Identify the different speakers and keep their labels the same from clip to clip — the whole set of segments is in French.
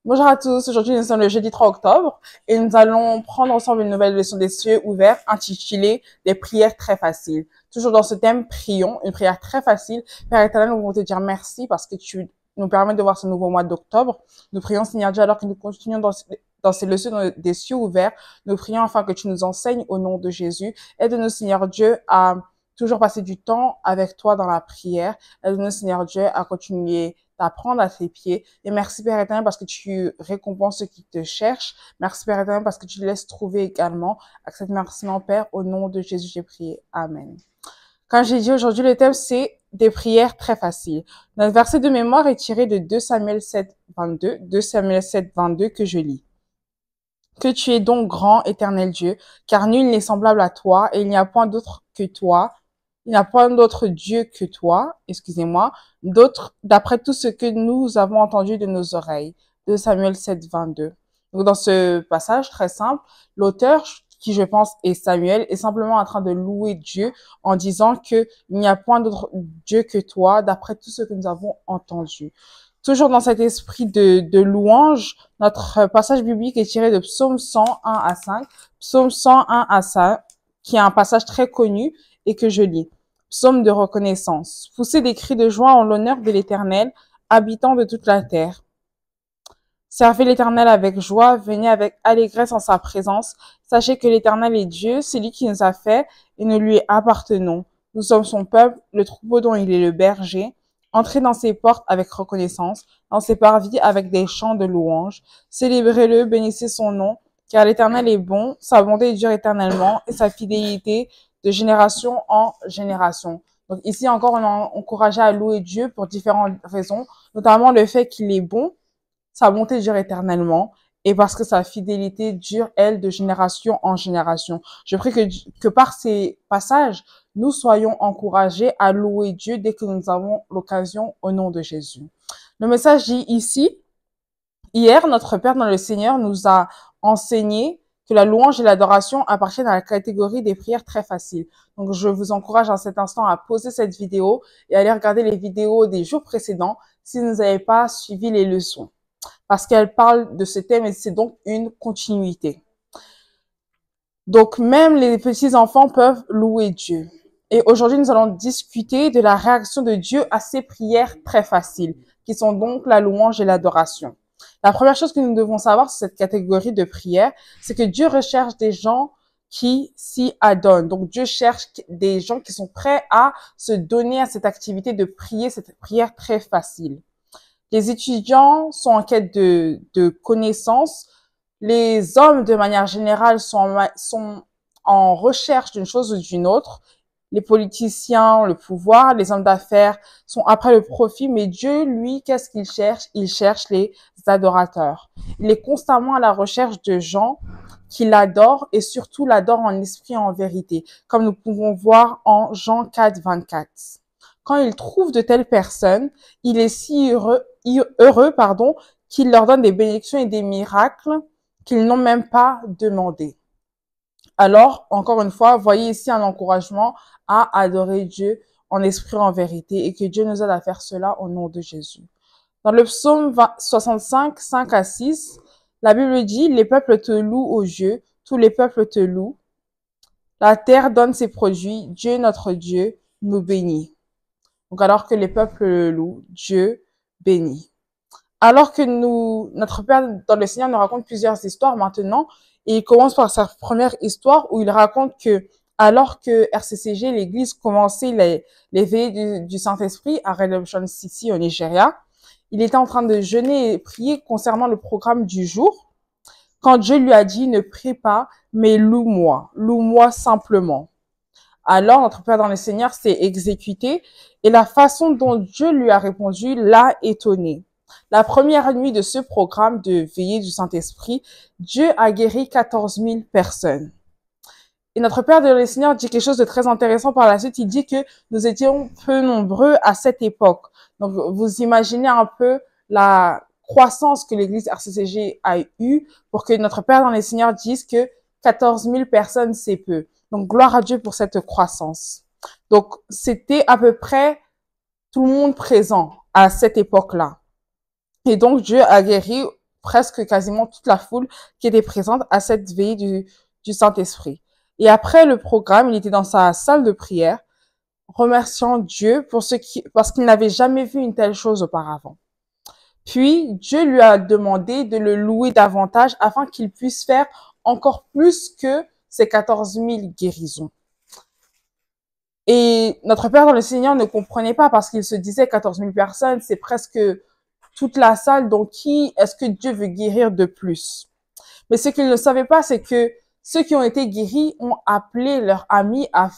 Speaker 1: Bonjour à tous, aujourd'hui nous sommes le jeudi 3 octobre et nous allons prendre ensemble une nouvelle leçon des cieux ouverts intitulée des prières très faciles. Toujours dans ce thème, prions, une prière très facile. Père éternel, nous voulons te dire merci parce que tu nous permets de voir ce nouveau mois d'octobre. Nous prions Seigneur Dieu alors que nous continuons dans ces leçons des cieux ouverts. Nous prions afin que tu nous enseignes au nom de Jésus. Aide-nous Seigneur Dieu à toujours passer du temps avec toi dans la prière. Aide-nous Seigneur Dieu à continuer d'apprendre à tes pieds. Et merci Père éternel parce que tu récompenses ceux qui te cherchent. Merci Père éternel parce que tu laisses trouver également. Accepte merci mon Père. Au nom de Jésus, j'ai prié. Amen. Comme j'ai dit aujourd'hui, le thème c'est des prières très faciles. Notre verset de mémoire est tiré de 2 Samuel 7, 22, 2 Samuel 7, 22 que je lis. Que tu es donc grand, éternel Dieu, car nul n'est semblable à toi et il n'y a point d'autre que toi. Il n'y a point d'autre Dieu que toi, excusez-moi, d'autre, d'après tout ce que nous avons entendu de nos oreilles. De Samuel 7, 22. Donc, dans ce passage très simple, l'auteur, qui je pense est Samuel, est simplement en train de louer Dieu en disant que il n'y a point d'autre Dieu que toi, d'après tout ce que nous avons entendu. Toujours dans cet esprit de louange, notre passage biblique est tiré de Psaume 101 à 5. Psaume 101 à 5, qui est un passage très connu et que je lis. Psaume de reconnaissance. Poussez des cris de joie en l'honneur de l'Éternel, habitant de toute la terre. Servez l'Éternel avec joie, venez avec allégresse en sa présence. Sachez que l'Éternel est Dieu, c'est lui qui nous a fait et nous lui appartenons. Nous sommes son peuple, le troupeau dont il est le berger. Entrez dans ses portes avec reconnaissance, dans ses parvis avec des chants de louange. Célébrez-le, bénissez son nom, car l'Éternel est bon, sa bonté dure éternellement et sa fidélité de génération en génération. Donc ici encore, on est encouragé à louer Dieu pour différentes raisons, notamment le fait qu'il est bon, sa bonté dure éternellement et parce que sa fidélité dure, elle, de génération en génération. Je prie que par ces passages, nous soyons encouragés à louer Dieu dès que nous avons l'occasion au nom de Jésus. Le message dit ici, hier, notre Père dans le Seigneur nous a enseigné que la louange et l'adoration appartiennent à la catégorie des prières très faciles. Donc, je vous encourage en cet instant à poser cette vidéo et à aller regarder les vidéos des jours précédents si vous n'avez pas suivi les leçons. Parce qu'elle parle de ce thème et c'est donc une continuité. Donc, même les petits enfants peuvent louer Dieu. Et aujourd'hui, nous allons discuter de la réaction de Dieu à ces prières très faciles, qui sont donc la louange et l'adoration. La première chose que nous devons savoir sur cette catégorie de prières, c'est que Dieu recherche des gens qui s'y adonnent. Donc, Dieu cherche des gens qui sont prêts à se donner à cette activité de prier, cette prière très facile. Les étudiants sont en quête de connaissances. Les hommes, de manière générale, sont en recherche d'une chose ou d'une autre. Les politiciens, le pouvoir, les hommes d'affaires sont après le profit, mais Dieu, lui, qu'est-ce qu'il cherche? Il cherche les adorateurs. Il est constamment à la recherche de gens qui l'adorent et surtout l'adorent en esprit et en vérité, comme nous pouvons voir en Jean 4, 24. Quand il trouve de telles personnes, il est si heureux, qu'il leur donne des bénédictions et des miracles qu'ils n'ont même pas demandé. Alors, encore une fois, voyez ici un encouragement à adorer Dieu en esprit, en vérité, et que Dieu nous aide à faire cela au nom de Jésus. Dans le psaume 65, 5 à 6, la Bible dit, les peuples te louent, ô Dieu, tous les peuples te louent. La terre donne ses produits, Dieu notre Dieu nous bénit. Donc, alors que les peuples le louent, Dieu bénit. Alors que notre Père dans le Seigneur nous raconte plusieurs histoires maintenant, et il commence par sa première histoire où il raconte que, alors que RCCG, l'église, commençait les veillées du Saint-Esprit à Redemption City au Nigeria, il était en train de jeûner et prier concernant le programme du jour, quand Dieu lui a dit, ne prie pas, mais loue-moi simplement. Alors, notre Père dans le Seigneur s'est exécuté et la façon dont Dieu lui a répondu l'a étonné. La première nuit de ce programme de veillée du Saint-Esprit, Dieu a guéri 14 000 personnes. Et notre Père dans le Seigneur dit quelque chose de très intéressant par la suite. Il dit que nous étions peu nombreux à cette époque. Donc, vous imaginez un peu la croissance que l'église RCCG a eue pour que notre Père dans le Seigneur dise que 14 000 personnes, c'est peu. Donc, gloire à Dieu pour cette croissance. Donc, c'était à peu près tout le monde présent à cette époque-là. Et donc, Dieu a guéri presque quasiment toute la foule qui était présente à cette veillée du Saint-Esprit. Et après le programme, il était dans sa salle de prière, remerciant Dieu parce qu'il n'avait jamais vu une telle chose auparavant. Puis, Dieu lui a demandé de le louer davantage afin qu'il puisse faire encore plus que ces 14 000 guérisons. Et notre Père dans le Seigneur ne comprenait pas parce qu'il se disait 14 000 personnes, c'est presque toute la salle, donc qui est-ce que Dieu veut guérir de plus? Mais ce qu'il ne savait pas, c'est que ceux qui ont été guéris ont appelé leurs amis à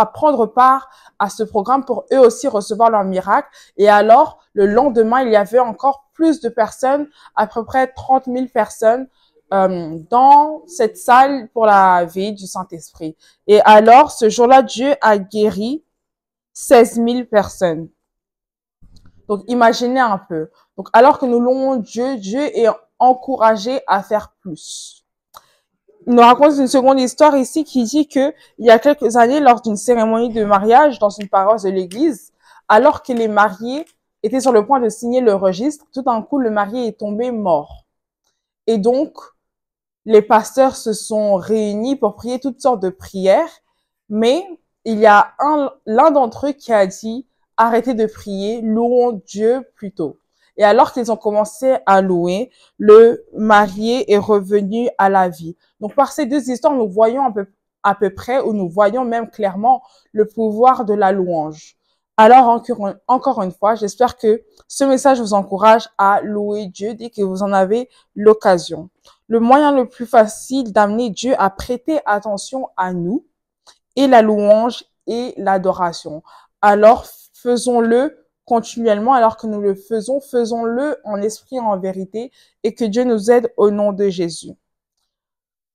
Speaker 1: prendre part à ce programme pour eux aussi recevoir leur miracle. Et alors, le lendemain, il y avait encore plus de personnes, à peu près 30 000 personnes, dans cette salle pour la veille du Saint-Esprit. Et alors, ce jour-là, Dieu a guéri 16 000 personnes. Donc, imaginez un peu. Donc, alors que nous louons Dieu, Dieu est encouragé à faire plus. Il nous raconte une seconde histoire ici qui dit que il y a quelques années, lors d'une cérémonie de mariage dans une paroisse de l'église, alors que les mariés étaient sur le point de signer le registre, tout d'un coup, le marié est tombé mort. Et donc, les pasteurs se sont réunis pour prier toutes sortes de prières, mais il y a l'un d'entre eux qui a dit « Arrêtez de prier, louons Dieu plutôt ». Et alors qu'ils ont commencé à louer, le marié est revenu à la vie. Donc, par ces deux histoires, nous voyons à peu près, ou nous voyons même clairement le pouvoir de la louange. Alors, encore une fois, j'espère que ce message vous encourage à louer Dieu dès que vous en avez l'occasion. Le moyen le plus facile d'amener Dieu à prêter attention à nous est la louange et l'adoration. Alors, faisons-le continuellement, alors que nous le faisons, faisons-le en esprit et en vérité, et que Dieu nous aide au nom de Jésus.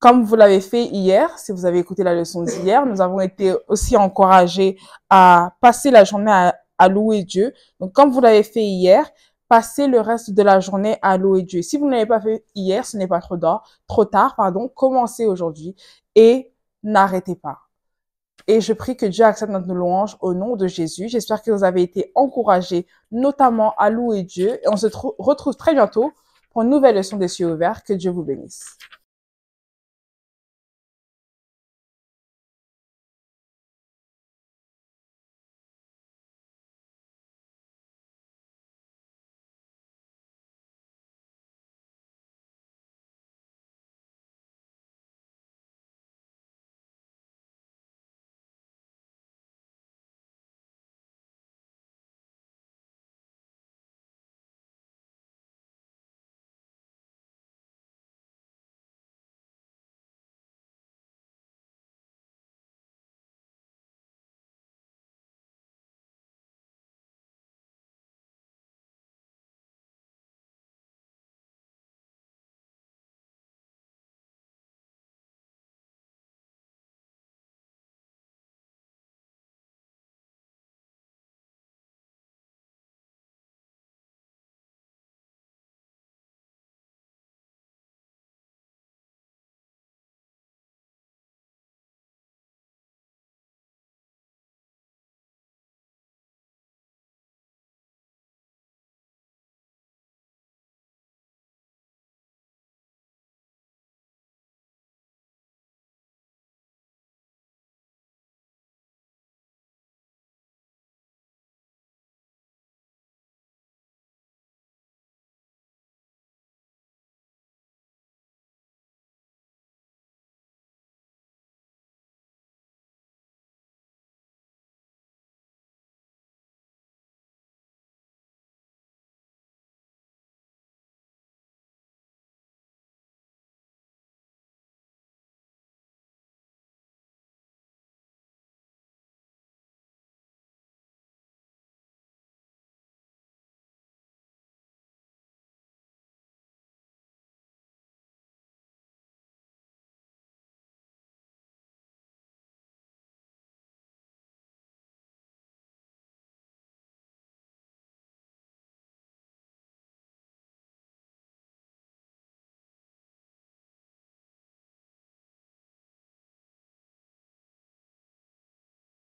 Speaker 1: Comme vous l'avez fait hier, si vous avez écouté la leçon d'hier, nous avons été aussi encouragés à passer la journée à louer Dieu. Donc, comme vous l'avez fait hier, passez le reste de la journée à louer Dieu. Si vous ne l'avez pas fait hier, ce n'est pas trop tard, commencez aujourd'hui et n'arrêtez pas. Et je prie que Dieu accepte notre louange au nom de Jésus. J'espère que vous avez été encouragés, notamment à louer Dieu. Et on se retrouve très bientôt pour une nouvelle leçon des cieux ouverts. Que Dieu vous bénisse.